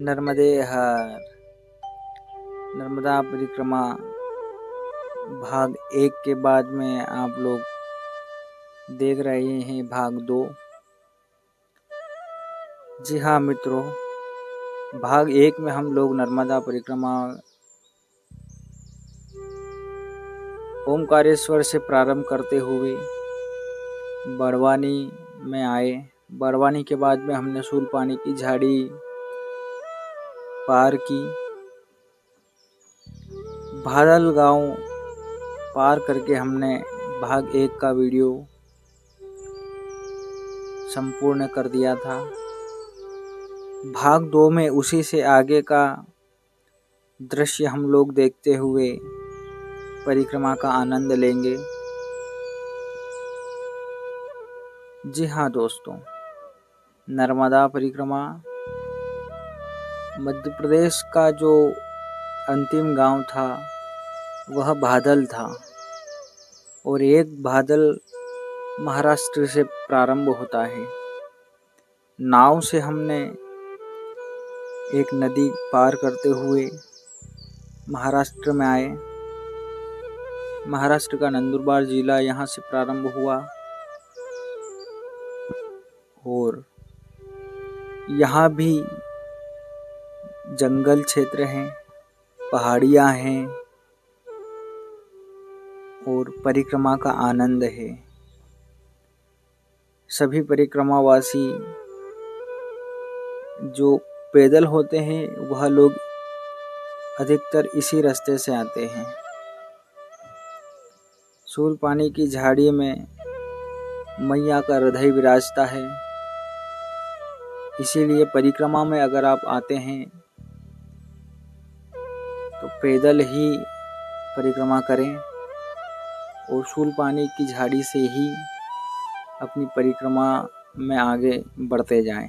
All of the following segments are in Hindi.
नर्मदे हर नर्मदा परिक्रमा भाग 1 के बाद में आप लोग देख रहे हैं भाग 2। जी हाँ मित्रों, भाग 1 में हम लोग नर्मदा परिक्रमा ओमकारेश्वर से प्रारंभ करते हुए बड़वानी में आए। बड़वानी के बाद में हमने सूलपानी की झाड़ी पार की। भादल गांव पार करके हमने भाग 1 का वीडियो संपूर्ण कर दिया था। भाग 2 में उसी से आगे का दृश्य हम लोग देखते हुए परिक्रमा का आनंद लेंगे। जी हाँ दोस्तों, नर्मदा परिक्रमा मध्य प्रदेश का जो अंतिम गांव था वह भादल था और एक भादल महाराष्ट्र से प्रारंभ होता है। नाव से हमने एक नदी पार करते हुए महाराष्ट्र में आए। महाराष्ट्र का नंदुरबार जिला यहाँ से प्रारंभ हुआ और यहाँ भी जंगल क्षेत्र हैं, पहाड़ियाँ हैं और परिक्रमा का आनंद है। सभी परिक्रमावासी जो पैदल होते हैं वह लोग अधिकतर इसी रास्ते से आते हैं। सूलपानी की झाड़ी में मैया का हृदय विराजता है, इसीलिए परिक्रमा में अगर आप आते हैं तो पैदल ही परिक्रमा करें और सूलपानी की झाड़ी से ही अपनी परिक्रमा में आगे बढ़ते जाएं।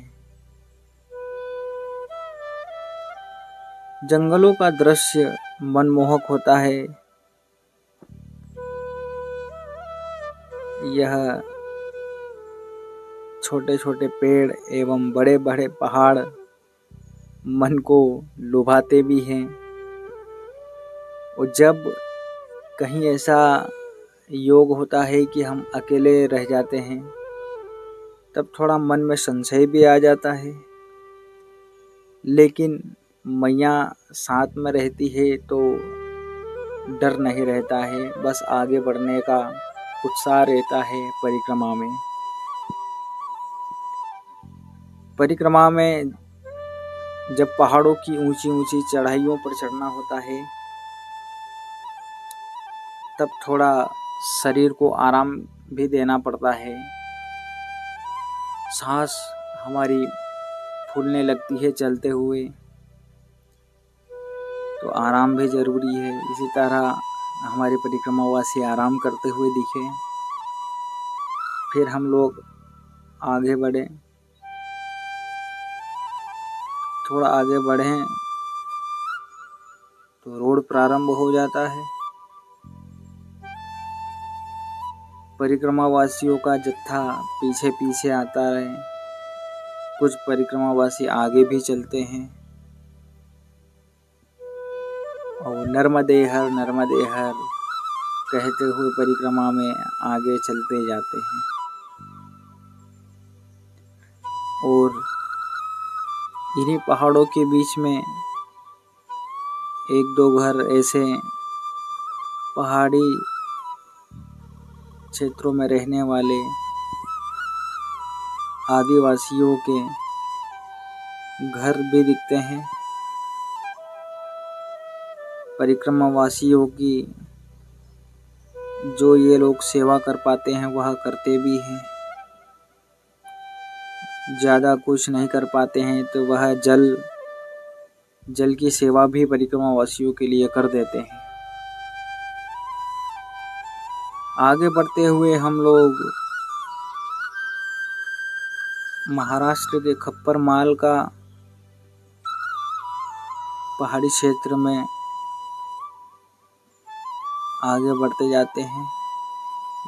जंगलों का दृश्य मनमोहक होता है। यह छोटे छोटे पेड़ एवं बड़े बड़े पहाड़ मन को लुभाते भी हैं और जब कहीं ऐसा योग होता है कि हम अकेले रह जाते हैं तब थोड़ा मन में संशय भी आ जाता है, लेकिन मैया साथ में रहती है तो डर नहीं रहता है, बस आगे बढ़ने का उत्साह रहता है। परिक्रमा में जब पहाड़ों की ऊंची ऊंची चढ़ाइयों पर चढ़ना होता है तब थोड़ा शरीर को आराम भी देना पड़ता है। सांस हमारी फूलने लगती है चलते हुए, तो आराम भी जरूरी है। इसी तरह हमारे परिक्रमावासी आराम करते हुए दिखे। फिर हम लोग आगे बढ़े, थोड़ा आगे बढ़ें तो रोड प्रारंभ हो जाता है। परिक्रमावासियों का जत्था पीछे पीछे आता है, कुछ परिक्रमावासी आगे भी चलते हैं और नर्मदे हर कहते हुए परिक्रमा में आगे चलते जाते हैं। और इन्हीं पहाड़ों के बीच में एक दो घर ऐसे पहाड़ी क्षेत्रों में रहने वाले आदिवासियों के घर भी दिखते हैं। परिक्रमावासियों की जो ये लोग सेवा कर पाते हैं वह करते भी हैं, ज़्यादा कुछ नहीं कर पाते हैं तो वह जल की सेवा भी परिक्रमावासियों के लिए कर देते हैं। आगे बढ़ते हुए हम लोग महाराष्ट्र के खप्पर माल का पहाड़ी क्षेत्र में आगे बढ़ते जाते हैं।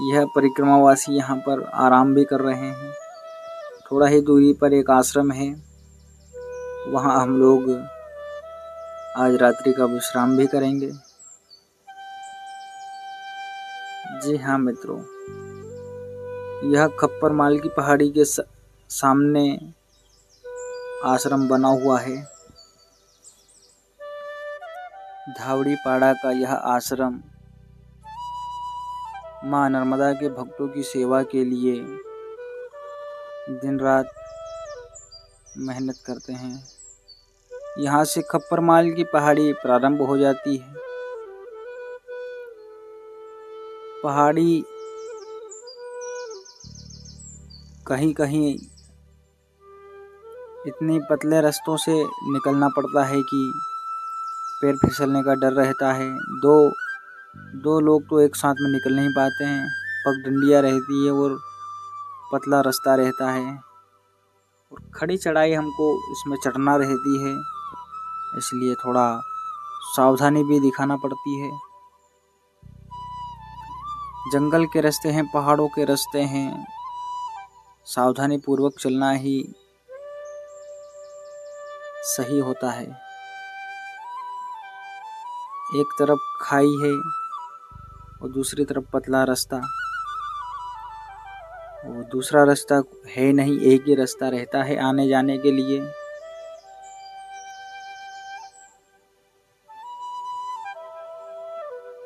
यह परिक्रमावासी यहाँ पर आराम भी कर रहे हैं। थोड़ा ही दूरी पर एक आश्रम है वहाँ हम लोग आज रात्रि का विश्राम भी करेंगे। जी हाँ मित्रों, यह खप्पर माल की पहाड़ी के सामने आश्रम बना हुआ है। धावड़ी पाड़ा का यह आश्रम माँ नर्मदा के भक्तों की सेवा के लिए दिन रात मेहनत करते हैं। यहाँ से खप्पर माल की पहाड़ी प्रारंभ हो जाती है। पहाड़ी कहीं कहीं इतनी पतले रास्तों से निकलना पड़ता है कि पैर फिसलने का डर रहता है। दो लोग तो एक साथ में निकल नहीं पाते हैं। पगडंडियाँ रहती है और पतला रास्ता रहता है और खड़ी चढ़ाई हमको इसमें चढ़ना रहती है, इसलिए थोड़ा सावधानी भी दिखाना पड़ती है। जंगल के रास्ते हैं, पहाड़ों के रास्ते हैं, सावधानी पूर्वक चलना ही सही होता है। एक तरफ खाई है और दूसरी तरफ पतला रास्ता, और दूसरा रास्ता है नहीं, एक ही रास्ता रहता है आने जाने के लिए।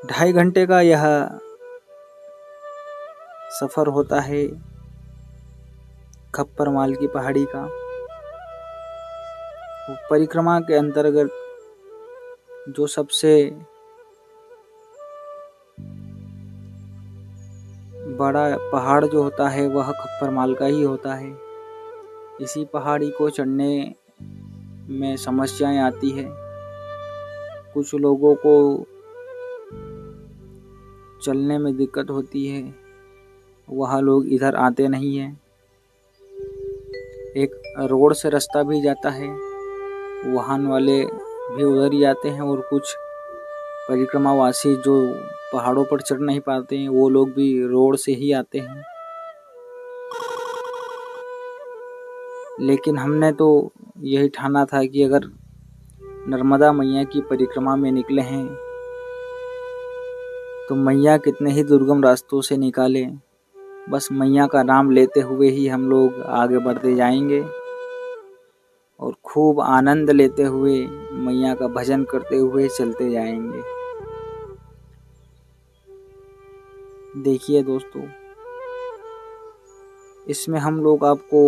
ढाई घंटे का यह सफर होता है खप्पर माल की पहाड़ी का। परिक्रमा के अंतर्गत जो सबसे बड़ा पहाड़ जो होता है वह खप्पर माल का ही होता है। इसी पहाड़ी को चढ़ने में समस्याएं आती है। कुछ लोगों को चलने में दिक्कत होती है, वह लोग इधर आते नहीं हैं। एक रोड से रास्ता भी जाता है, वाहन वाले भी उधर ही आते हैं, और कुछ परिक्रमावासी जो पहाड़ों पर चढ़ नहीं पाते हैं वो लोग भी रोड से ही आते हैं। लेकिन हमने तो यही ठाना था कि अगर नर्मदा मैया की परिक्रमा में निकले हैं तो मैया कितने ही दुर्गम रास्तों से निकालें, बस मैया का नाम लेते हुए ही हम लोग आगे बढ़ते जाएंगे और खूब आनंद लेते हुए मैया का भजन करते हुए चलते जाएंगे। देखिए दोस्तों, इसमें हम लोग आपको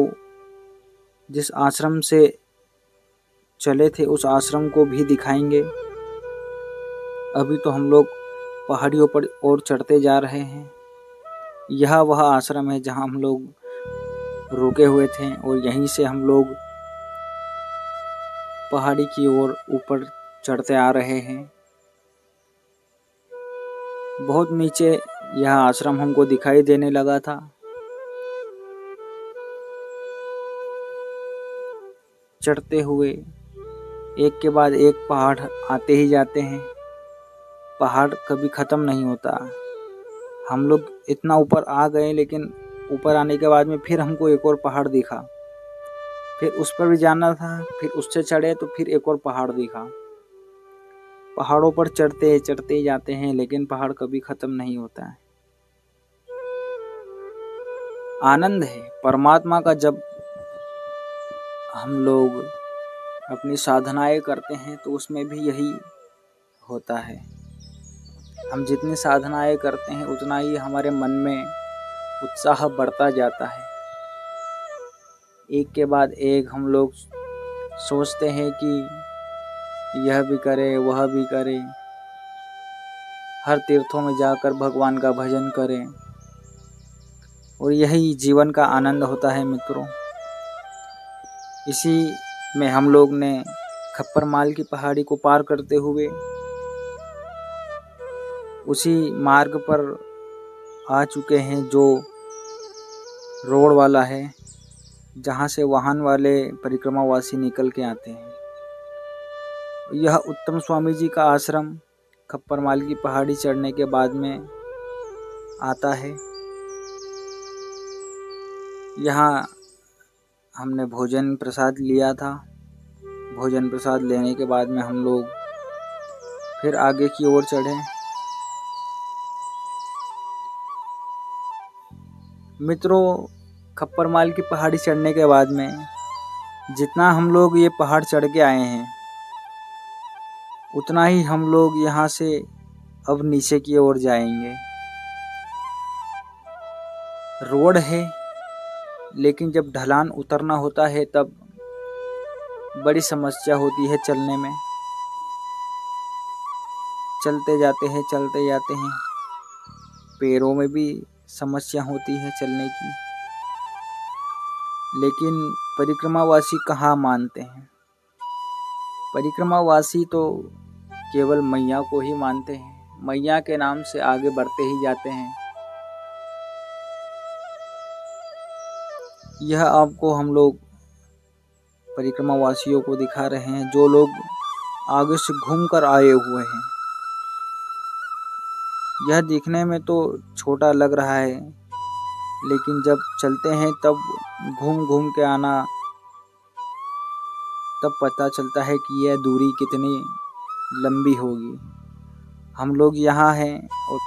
जिस आश्रम से चले थे उस आश्रम को भी दिखाएंगे। अभी तो हम लोग पहाड़ियों पर और चढ़ते जा रहे हैं। यह वह आश्रम है जहां हम लोग रुके हुए थे और यहीं से हम लोग पहाड़ी की ओर ऊपर चढ़ते आ रहे हैं। बहुत नीचे यह आश्रम हमको दिखाई देने लगा था। चढ़ते हुए एक के बाद एक पहाड़ आते ही जाते हैं। पहाड़ कभी ख़त्म नहीं होता। हम लोग इतना ऊपर आ गए, लेकिन ऊपर आने के बाद में फिर हमको एक और पहाड़ दिखा। फिर उस पर भी जाना था, फिर उससे चढ़े तो फिर एक और पहाड़ दिखा। पहाड़ों पर चढ़ते चढ़ते जाते हैं, लेकिन पहाड़ कभी ख़त्म नहीं होता है। आनंद है परमात्मा का। जब हम लोग अपनी साधनाएं करते हैं तो उसमें भी यही होता है। हम जितनी साधनाएं करते हैं उतना ही हमारे मन में उत्साह बढ़ता जाता है। एक के बाद एक हम लोग सोचते हैं कि यह भी करें, वह भी करें, हर तीर्थों में जाकर भगवान का भजन करें, और यही जीवन का आनंद होता है मित्रों। इसी में हम लोग ने खप्पर माल की पहाड़ी को पार करते हुए उसी मार्ग पर आ चुके हैं जो रोड वाला है, जहाँ से वाहन वाले परिक्रमावासी निकल के आते हैं। यह उत्तम स्वामी जी का आश्रम खप्पर माल की पहाड़ी चढ़ने के बाद में आता है। यहाँ हमने भोजन प्रसाद लिया था भोजन प्रसाद लेने के बाद में हम लोग फिर आगे की ओर चढ़े। मित्रों, खप्पर माल की पहाड़ी चढ़ने के बाद में जितना हम लोग ये पहाड़ चढ़ के आए हैं, उतना ही हम लोग यहाँ से अब नीचे की ओर जाएंगे। रोड है, लेकिन जब ढलान उतरना होता है तब बड़ी समस्या होती है चलने में। चलते जाते हैं, पैरों में भी समस्या होती है चलने की। लेकिन परिक्रमावासी कहाँ मानते हैं। परिक्रमावासी तो केवल मैया को ही मानते हैं। मैया के नाम से आगे बढ़ते ही जाते हैं। यह आपको हम लोग परिक्रमावासियों को दिखा रहे हैं, जो लोग आगे से घूमकर आए हुए हैं। यह दिखने में तो छोटा लग रहा है, लेकिन जब चलते हैं तब घूम घूम के आना, तब पता चलता है कि यह दूरी कितनी लंबी होगी। हम लोग यहाँ हैं और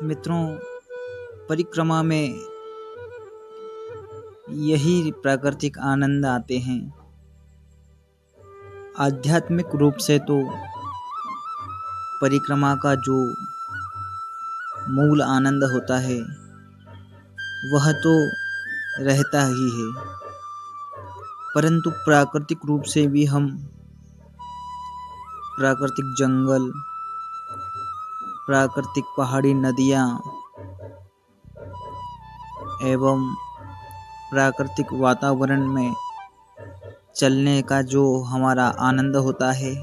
मित्रों, परिक्रमा में यही प्राकृतिक आनंद आते हैं। आध्यात्मिक रूप से तो परिक्रमा का जो मूल आनंद होता है वह तो रहता ही है, परंतु प्राकृतिक रूप से भी हम प्राकृतिक जंगल, प्राकृतिक पहाड़ी नदियाँ एवं प्राकृतिक वातावरण में चलने का जो हमारा आनंद होता है,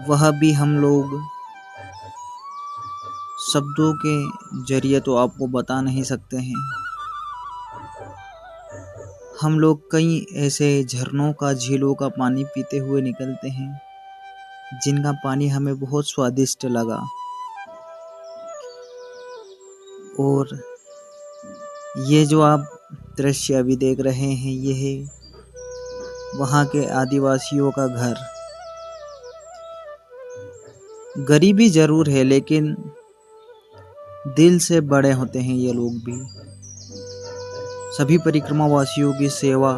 वह भी हम लोग शब्दों के जरिए तो आपको बता नहीं सकते हैं। हम लोग कई ऐसे झरनों का, झीलों का पानी पीते हुए निकलते हैं, जिनका पानी हमें बहुत स्वादिष्ट लगा। और ये जो आप दृश्य अभी देख रहे हैं, ये है वहाँ के आदिवासियों का घर। गरीबी जरूर है, लेकिन दिल से बड़े होते हैं ये लोग भी। सभी परिक्रमावासियों की सेवा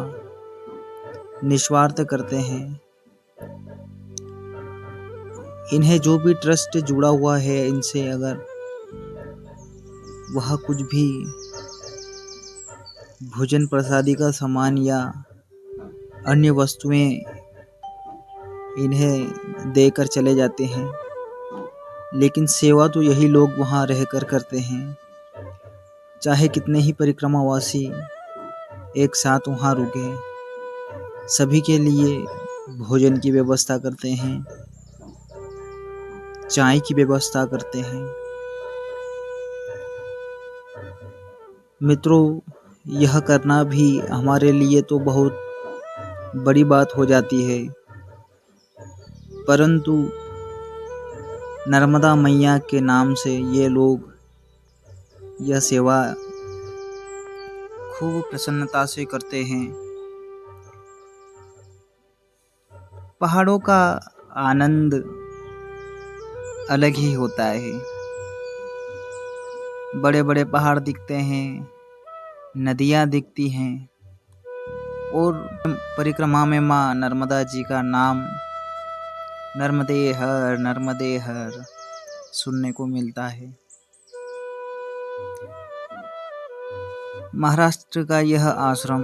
निस्वार्थ करते हैं। इन्हें जो भी ट्रस्ट जुड़ा हुआ है इनसे, अगर वह कुछ भी भोजन प्रसादी का सामान या अन्य वस्तुएं इन्हें देकर चले जाते हैं, लेकिन सेवा तो यही लोग वहाँ रहकर करते हैं। चाहे कितने ही परिक्रमावासी एक साथ वहाँ रुके, सभी के लिए भोजन की व्यवस्था करते हैं, चाय की व्यवस्था करते हैं। मित्रों, यह करना भी हमारे लिए तो बहुत बड़ी बात हो जाती है, परंतु नर्मदा मैया के नाम से ये लोग यह सेवा खूब प्रसन्नता से करते हैं। पहाड़ों का आनंद अलग ही होता है। बड़े बड़े पहाड़ दिखते हैं, नदियाँ दिखती हैं और परिक्रमा में माँ नर्मदा जी का नाम नर्मदे हर सुनने को मिलता है। महाराष्ट्र का यह आश्रम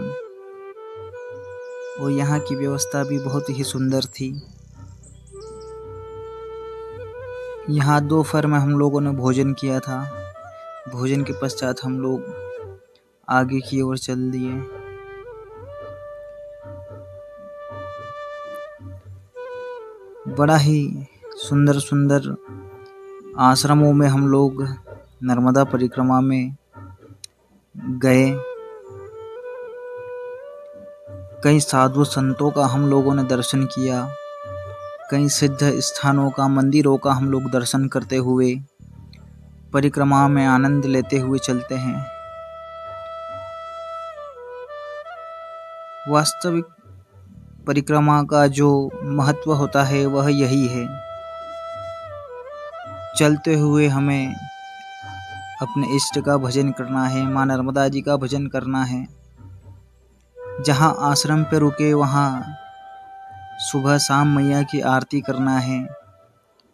और यहाँ की व्यवस्था भी बहुत ही सुंदर थी। यहाँ दोपहर में हम लोगों ने भोजन किया था। भोजन के पश्चात हम लोग आगे की ओर चल दिए। बड़ा ही सुंदर सुंदर आश्रमों में हम लोग नर्मदा परिक्रमा में गए। कई साधु संतों का हम लोगों ने दर्शन किया। कई सिद्ध स्थानों का, मंदिरों का हम लोग दर्शन करते हुए परिक्रमा में आनंद लेते हुए चलते हैं। वास्तविक परिक्रमा का जो महत्व होता है वह यही है। चलते हुए हमें अपने इष्ट का भजन करना है, माँ नर्मदा जी का भजन करना है। जहाँ आश्रम पे रुके वहाँ सुबह शाम मैया की आरती करना है,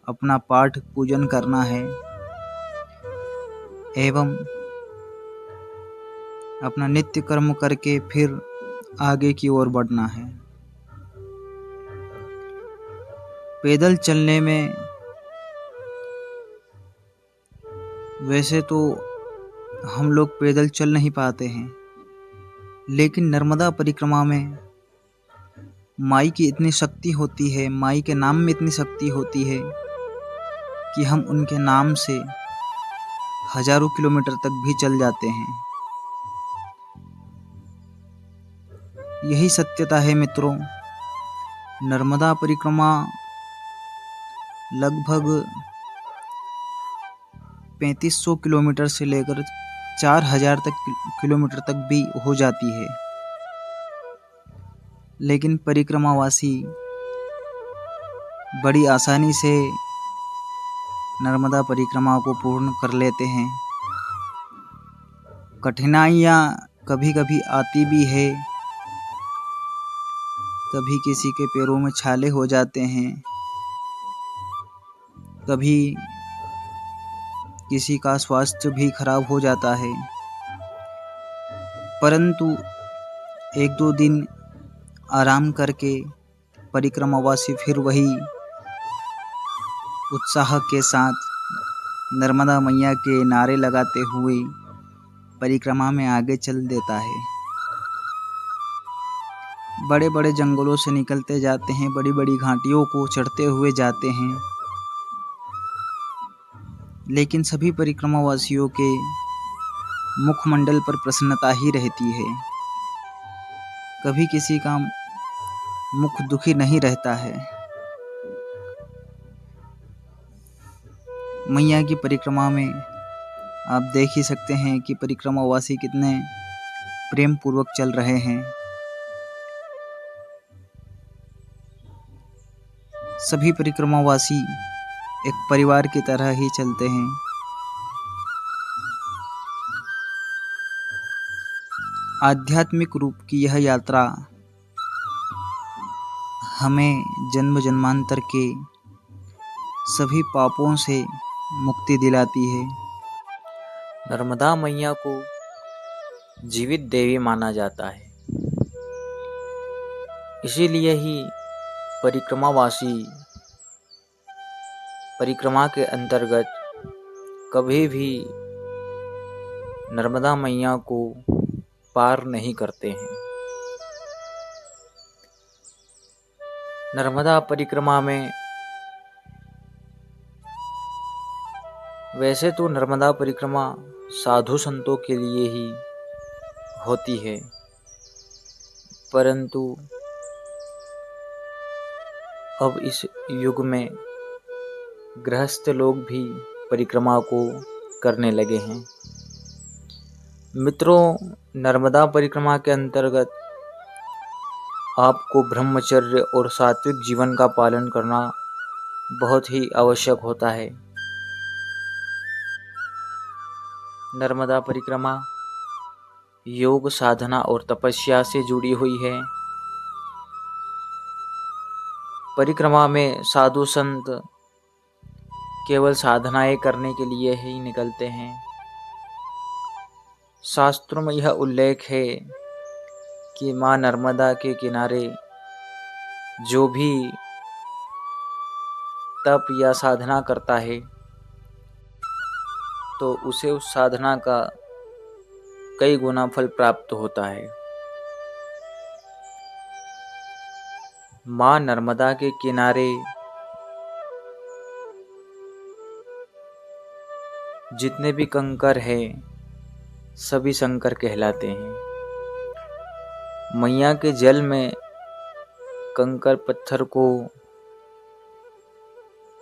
अपना पाठ पूजन करना है एवं अपना नित्य कर्म करके फिर आगे की ओर बढ़ना है। पैदल चलने में वैसे तो हम लोग पैदल चल नहीं पाते हैं, लेकिन नर्मदा परिक्रमा में माई की इतनी शक्ति होती है, माई के नाम में इतनी शक्ति होती है कि हम उनके नाम से हजारों किलोमीटर तक भी चल जाते हैं। यही सत्यता है मित्रों। नर्मदा परिक्रमा लगभग 3500 किलोमीटर से लेकर 4000 किलोमीटर तक भी हो जाती है, लेकिन परिक्रमावासी बड़ी आसानी से नर्मदा परिक्रमा को पूर्ण कर लेते हैं। कठिनाइयाँ कभी कभी आती भी है। कभी किसी के पैरों में छाले हो जाते हैं, कभी किसी का स्वास्थ्य भी खराब हो जाता है, परंतु एक दो दिन आराम करके परिक्रमावासी फिर वही उत्साह के साथ नर्मदा मैया के नारे लगाते हुए परिक्रमा में आगे चल देता है। बड़े बड़े जंगलों से निकलते जाते हैं, बड़ी बड़ी घाटियों को चढ़ते हुए जाते हैं, लेकिन सभी परिक्रमावासियों के मुखमंडल पर प्रसन्नता ही रहती है। कभी किसी का मुख दुखी नहीं रहता है। मैया की परिक्रमा में आप देख ही सकते हैं कि परिक्रमावासी कितने प्रेम पूर्वक चल रहे हैं। सभी परिक्रमावासी एक परिवार की तरह ही चलते हैं। आध्यात्मिक रूप की यह यात्रा हमें जन्म जन्मांतर के सभी पापों से मुक्ति दिलाती है। नर्मदा मैया को जीवित देवी माना जाता है, इसीलिए ही परिक्रमावासी परिक्रमा के अंतर्गत कभी भी नर्मदा मैया को पार नहीं करते हैं। नर्मदा परिक्रमा में वैसे तो नर्मदा परिक्रमा साधु संतों के लिए ही होती है, परंतु अब इस युग में गृहस्थ लोग भी परिक्रमा को करने लगे हैं। मित्रों, नर्मदा परिक्रमा के अंतर्गत आपको ब्रह्मचर्य और सात्विक जीवन का पालन करना बहुत ही आवश्यक होता है। नर्मदा परिक्रमा योग साधना और तपस्या से जुड़ी हुई है। परिक्रमा में साधु संत केवल साधनाएं करने के लिए ही निकलते हैं। शास्त्रों में यह उल्लेख है कि माँ नर्मदा के किनारे जो भी तप या साधना करता है तो उसे उस साधना का कई गुना फल प्राप्त होता है। माँ नर्मदा के किनारे जितने भी कंकर हैं सभी शंकर कहलाते हैं। मैया के जल में कंकर पत्थर को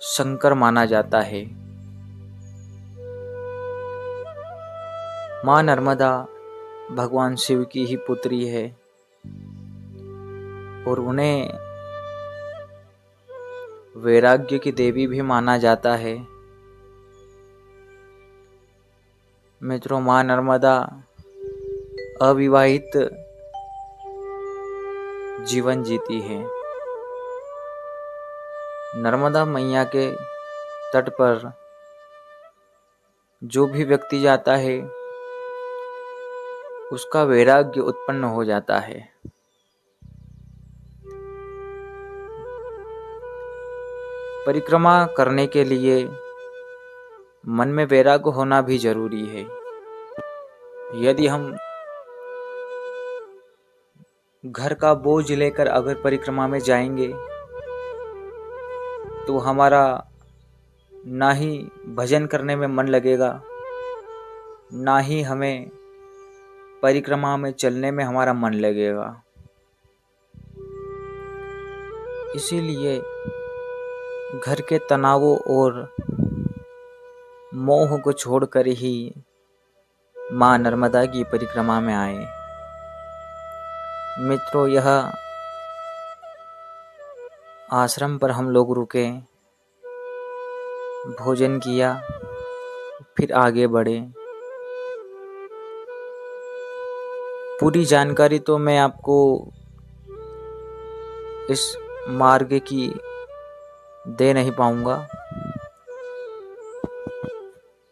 शंकर माना जाता है। माँ नर्मदा भगवान शिव की ही पुत्री है और उन्हें वैराग्य की देवी भी माना जाता है। मित्रों, माँ नर्मदा अविवाहित जीवन जीती है। नर्मदा मैया के तट पर जो भी व्यक्ति जाता है उसका वैराग्य उत्पन्न हो जाता है। परिक्रमा करने के लिए मन में वैराग्य होना भी जरूरी है। यदि हम घर का बोझ लेकर अगर परिक्रमा में जाएंगे तो हमारा ना ही भजन करने में मन लगेगा, ना ही हमें परिक्रमा में चलने में हमारा मन लगेगा। इसीलिए घर के तनावों और मोह को छोड़कर ही माँ नर्मदा की परिक्रमा में आए। मित्रों, यह आश्रम पर हम लोग रुके, भोजन किया, फिर आगे बढ़े। पूरी जानकारी तो मैं आपको इस मार्ग की दे नहीं पाऊंगा,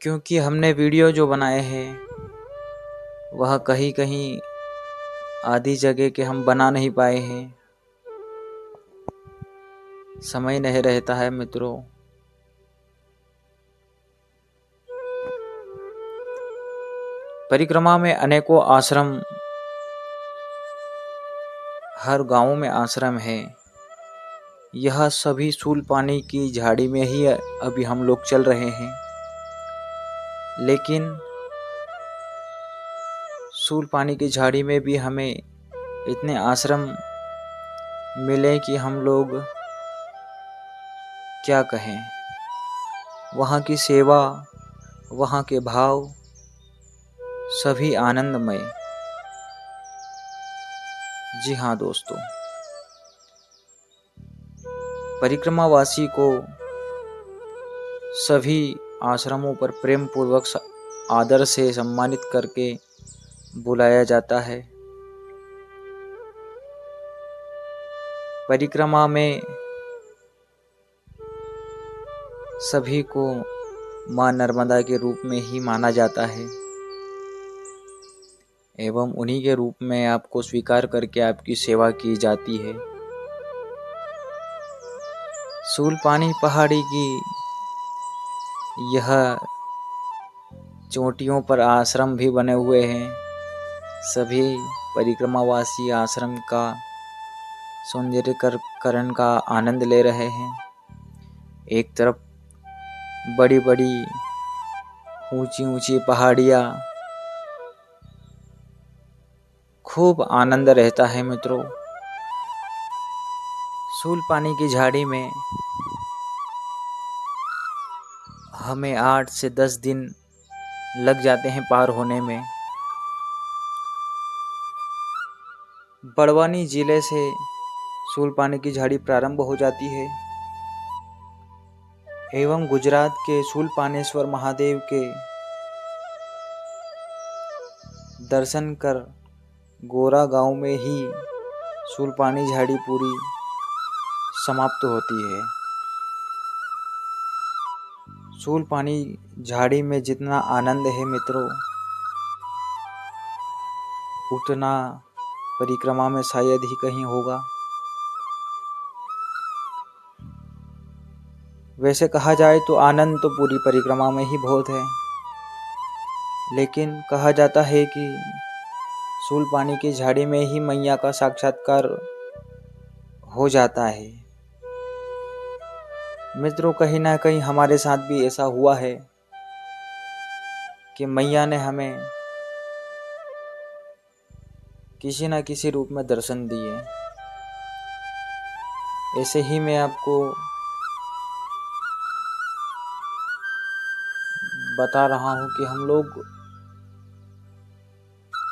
क्योंकि हमने वीडियो जो बनाए हैं वह कहीं कहीं आधी जगह के हम बना नहीं पाए हैं, समय नहीं रहता है। मित्रों, परिक्रमा में अनेकों आश्रम, हर गांव में आश्रम है। यह सभी शूलपानी की झाड़ी में ही अभी हम लोग चल रहे हैं, लेकिन शूलपानी की झाड़ी में भी हमें इतने आश्रम मिले कि हम लोग क्या कहें। वहाँ की सेवा, वहाँ के भाव सभी आनंदमय। जी हाँ दोस्तों, परिक्रमावासी को सभी आश्रमों पर प्रेम पूर्वक आदर से सम्मानित करके बुलाया जाता है। परिक्रमा में सभी को माँ नर्मदा के रूप में ही माना जाता है एवं उन्हीं के रूप में आपको स्वीकार करके आपकी सेवा की जाती है। शूलपानी पहाड़ी की यह चोटियों पर आश्रम भी बने हुए हैं। सभी परिक्रमावासी आश्रम का सौंदर्यीकरण का आनंद ले रहे हैं। एक तरफ बड़ी बड़ी ऊंची ऊंची पहाड़ियाँ, खूब आनंद रहता है। मित्रों, शूलपानी की झाड़ी में हमें 8 से 10 दिन लग जाते हैं पार होने में। बड़वानी जिले से शूलपानी की झाड़ी प्रारंभ हो जाती है एवं गुजरात के शूलपानेश्वर महादेव के दर्शन कर गोरा गांव में ही शूलपानी झाड़ी पूरी समाप्त होती है। शूलपानी झाड़ी में जितना आनंद है मित्रों, उतना परिक्रमा में शायद ही कहीं होगा। वैसे कहा जाए तो आनंद तो पूरी परिक्रमा में ही बहुत है, लेकिन कहा जाता है कि शूलपानी की झाड़ी में ही मैया का साक्षात्कार हो जाता है। मित्रों, कहीं ना कहीं हमारे साथ भी ऐसा हुआ है कि मैया ने हमें किसी न किसी रूप में दर्शन दिए। ऐसे ही मैं आपको बता रहा हूँ कि हम लोग,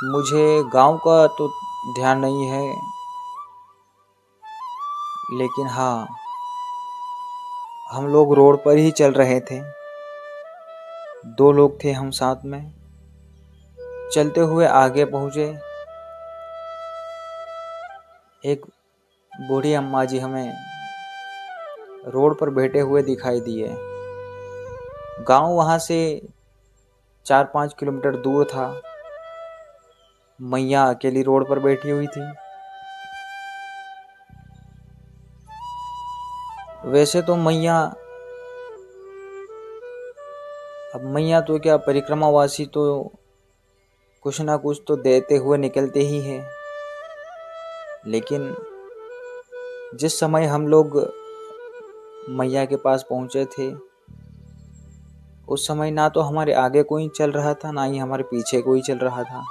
मुझे गांव का तो ध्यान नहीं है, लेकिन हाँ, हम लोग रोड पर ही चल रहे थे। 2 लोग थे हम साथ में, चलते हुए आगे पहुँचे। एक बूढ़ी अम्मा जी हमें रोड पर बैठे हुए दिखाई दिए। गांव वहाँ से 4-5 किलोमीटर दूर था। मैया अकेली रोड पर बैठी हुई थी। वैसे तो मैया, अब मैया तो क्या, परिक्रमावासी तो कुछ ना कुछ तो देते हुए निकलते ही हैं। लेकिन जिस समय हम लोग मैया के पास पहुंचे थे, उस समय ना तो हमारे आगे कोई चल रहा था, ना ही हमारे पीछे कोई चल रहा था।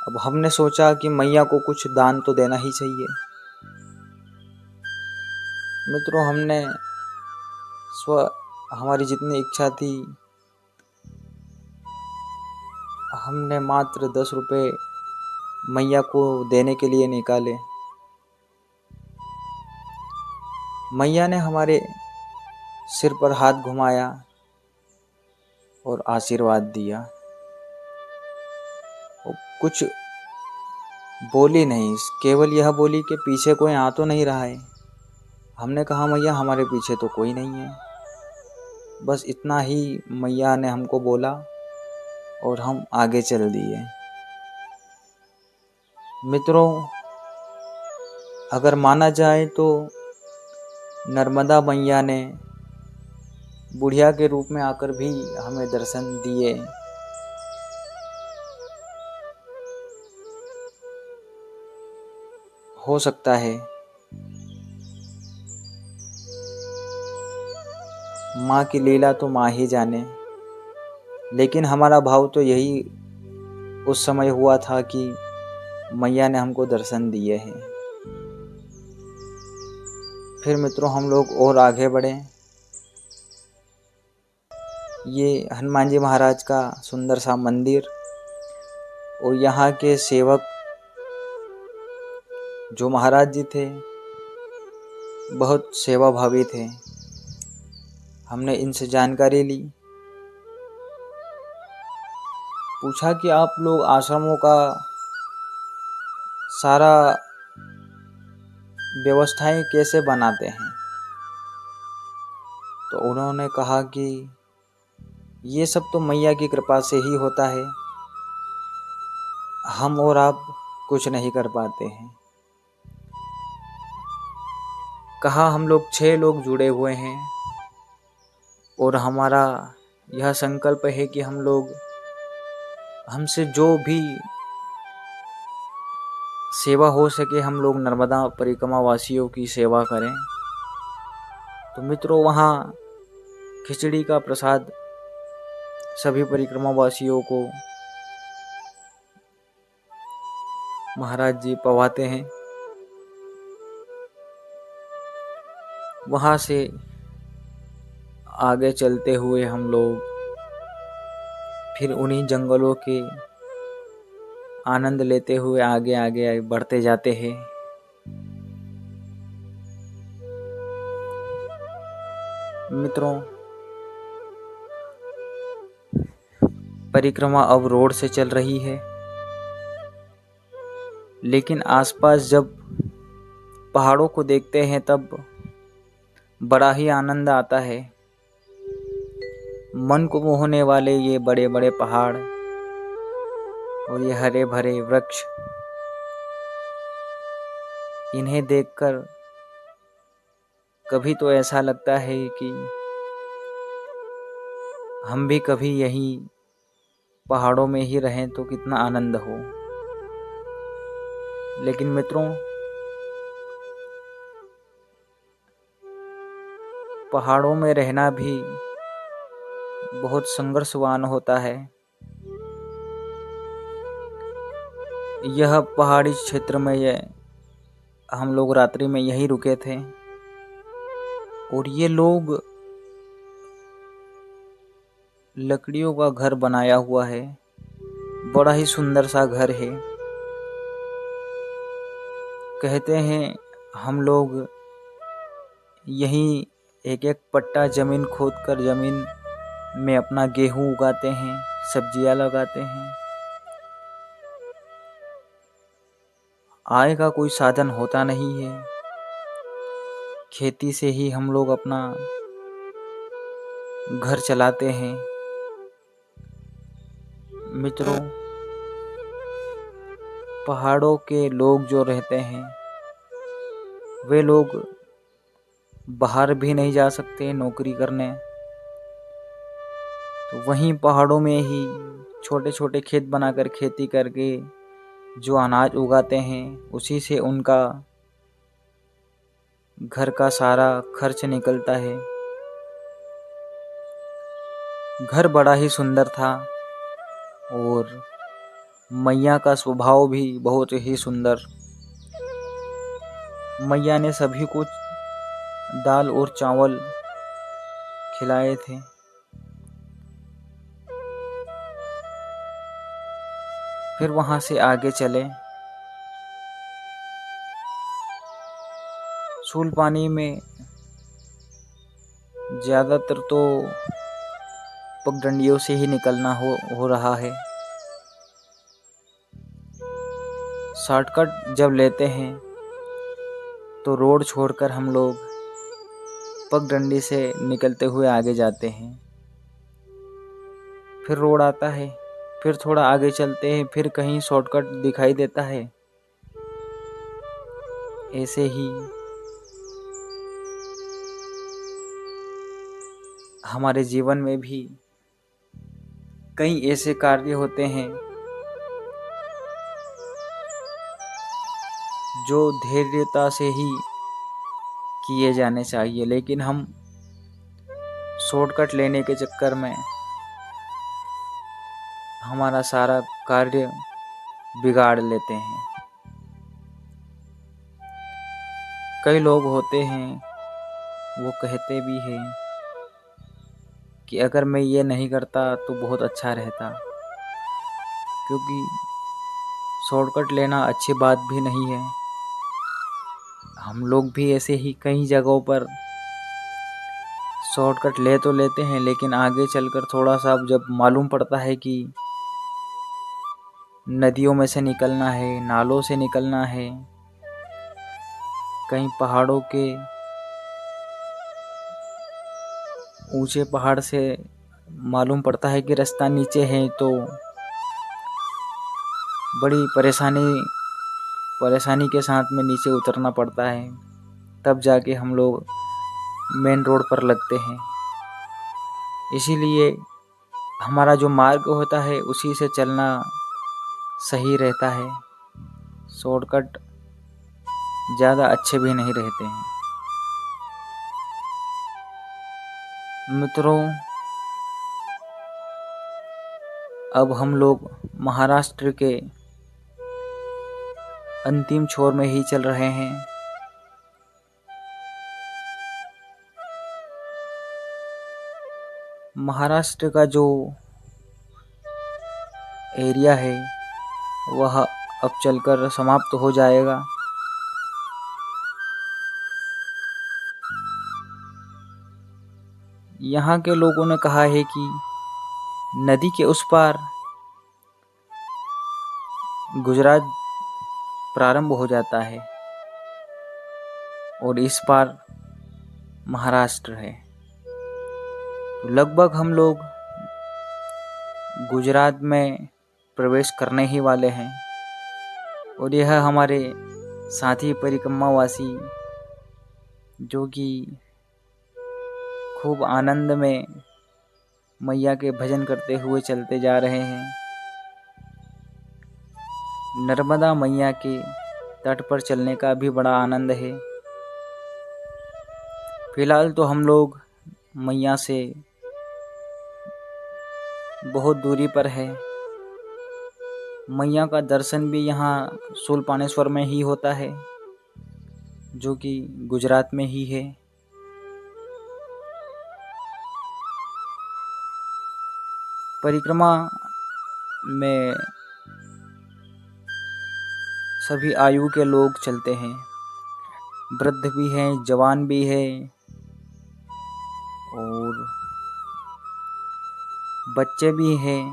अब हमने सोचा कि मैया को कुछ दान तो देना ही चाहिए। मित्रों, हमारी जितनी इच्छा थी, हमने मात्र 10 रुपये मैया को देने के लिए निकाले। मैया ने हमारे सिर पर हाथ घुमाया और आशीर्वाद दिया। वो कुछ बोली नहीं, केवल यह बोली कि पीछे कोई आ तो नहीं रहा है। हमने कहा मैया हमारे पीछे तो कोई नहीं है। बस इतना ही मैया ने हमको बोला और हम आगे चल दिए। मित्रों, अगर माना जाए तो नर्मदा मैया ने बुढ़िया के रूप में आकर भी हमें दर्शन दिए। हो सकता है माँ की लीला तो माँ ही जाने, लेकिन हमारा भाव तो यही उस समय हुआ था कि मैया ने हमको दर्शन दिए हैं। फिर मित्रों, हम लोग और आगे बढ़े। ये हनुमान जी महाराज का सुंदर सा मंदिर और यहाँ के सेवक जो महाराज जी थे, बहुत सेवाभावी थे। हमने इनसे जानकारी ली, पूछा कि आप लोग आश्रमों का सारा व्यवस्थाएं कैसे बनाते हैं। तो उन्होंने कहा कि ये सब तो मैया की कृपा से ही होता है, हम और आप कुछ नहीं कर पाते हैं। कहा हम लोग 6 लोग जुड़े हुए हैं और हमारा यह संकल्प है कि हम लोग, हमसे जो भी सेवा हो सके, हम लोग नर्मदा परिक्रमा वासियों की सेवा करें। तो मित्रों, वहाँ खिचड़ी का प्रसाद सभी परिक्रमा वासियों को महाराज जी पवाते हैं। वहाँ से आगे चलते हुए हम लोग फिर उन्हीं जंगलों के आनंद लेते हुए आगे आगे बढ़ते जाते हैं। मित्रों, परिक्रमा अब रोड से चल रही है, लेकिन आसपास जब पहाड़ों को देखते हैं तब बड़ा ही आनंद आता है। मन को मोहने वाले ये बड़े बड़े पहाड़ और ये हरे भरे वृक्ष, इन्हें देखकर कभी तो ऐसा लगता है कि हम भी कभी यहीं पहाड़ों में ही रहें तो कितना आनंद हो। लेकिन मित्रों, पहाड़ों में रहना भी बहुत संघर्षवान होता है। यह पहाड़ी क्षेत्र में हम लोग रात्रि में यहीं रुके थे और ये लोग लकड़ियों का घर बनाया हुआ है। बड़ा ही सुंदर सा घर है। कहते हैं हम लोग यहीं एक एक पट्टा जमीन खोदकर जमीन में अपना गेहूं उगाते हैं, सब्जियां लगाते हैं। आय का कोई साधन होता नहीं है, खेती से ही हम लोग अपना घर चलाते हैं। मित्रों, पहाड़ों के लोग जो रहते हैं वे लोग बाहर भी नहीं जा सकते नौकरी करने, तो वहीं पहाड़ों में ही छोटे छोटे खेत बनाकर खेती करके जो अनाज उगाते हैं उसी से उनका घर का सारा खर्च निकलता है। घर बड़ा ही सुंदर था और मैया का स्वभाव भी बहुत ही सुंदर। मैया ने सभी को दाल और चावल खिलाए थे। फिर वहां से आगे चले। सूलपानी में ज़्यादातर तो पगडंडियों से ही निकलना हो रहा है। शॉर्टकट जब लेते हैं तो रोड छोड़कर हम लोग पगडंडी से निकलते हुए आगे जाते हैं। फिर रोड आता है, फिर थोड़ा आगे चलते हैं, फिर कहीं शॉर्टकट दिखाई देता है। ऐसे ही हमारे जीवन में भी कई ऐसे कार्य होते हैं जो धैर्यता से ही किए जाने चाहिए, लेकिन हम शॉर्टकट लेने के चक्कर में हमारा सारा कार्य बिगाड़ लेते हैं। कई लोग होते हैं वो कहते भी हैं कि अगर मैं ये नहीं करता तो बहुत अच्छा रहता, क्योंकि शॉर्टकट लेना अच्छी बात भी नहीं है। हम लोग भी ऐसे ही कई जगहों पर शॉर्टकट ले तो लेते हैं, लेकिन आगे चलकर थोड़ा सा जब मालूम पड़ता है कि नदियों में से निकलना है, नालों से निकलना है, कहीं पहाड़ों के ऊंचे पहाड़ से मालूम पड़ता है कि रास्ता नीचे है, तो बड़ी परेशानी के साथ में नीचे उतरना पड़ता है। तब जाके हम लोग मेन रोड पर लगते हैं। इसीलिए हमारा जो मार्ग होता है उसी से चलना सही रहता है। शॉर्टकट ज़्यादा अच्छे भी नहीं रहते हैं। मित्रों, अब हम लोग महाराष्ट्र के अंतिम छोर में ही चल रहे हैं। महाराष्ट्र का जो एरिया है वह अब चलकर समाप्त हो जाएगा। यहाँ के लोगों ने कहा है कि नदी के उस पार गुजरात प्रारंभ हो जाता है और इस पार महाराष्ट्र है। तो लगभग हम लोग गुजरात में प्रवेश करने ही वाले हैं और यह हमारे साथी परिक्रमावासी जो कि खूब आनंद में मैया के भजन करते हुए चलते जा रहे हैं। नर्मदा मैया के तट पर चलने का भी बड़ा आनंद है। फिलहाल तो हम लोग मैया से बहुत दूरी पर है। मैया का दर्शन भी यहाँ शूलपाणेश्वर में ही होता है जो कि गुजरात में ही है। परिक्रमा में सभी आयु के लोग चलते हैं, वृद्ध भी हैं, जवान भी हैं और बच्चे भी हैं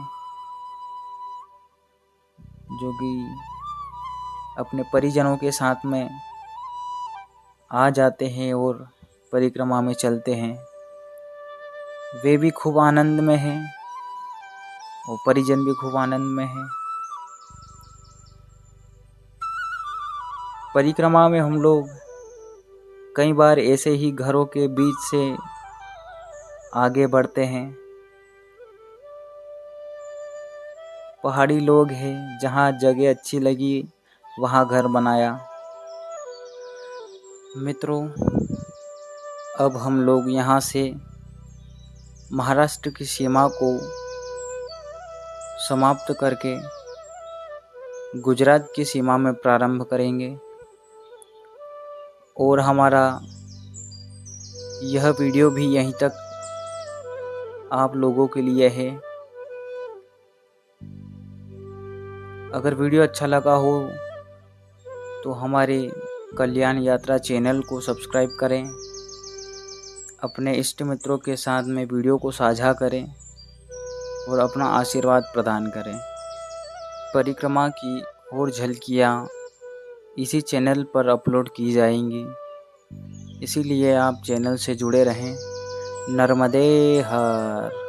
जो कि अपने परिजनों के साथ में आ जाते हैं और परिक्रमा में चलते हैं। वे भी खूब आनंद में हैं और परिजन भी खूब आनंद में हैं। परिक्रमा में हम लोग कई बार ऐसे ही घरों के बीच से आगे बढ़ते हैं। पहाड़ी लोग हैं, जहाँ जगह अच्छी लगी वहाँ घर बनाया। मित्रों, अब हम लोग यहाँ से महाराष्ट्र की सीमा को समाप्त करके गुजरात की सीमा में प्रारंभ करेंगे और हमारा यह वीडियो भी यहीं तक आप लोगों के लिए है। अगर वीडियो अच्छा लगा हो तो हमारे कल्याण यात्रा चैनल को सब्सक्राइब करें, अपने इष्ट मित्रों के साथ में वीडियो को साझा करें और अपना आशीर्वाद प्रदान करें। परिक्रमा की और झलकियाँ इसी चैनल पर अपलोड की जाएंगी, इसीलिए आप चैनल से जुड़े रहें। नर्मदे हर।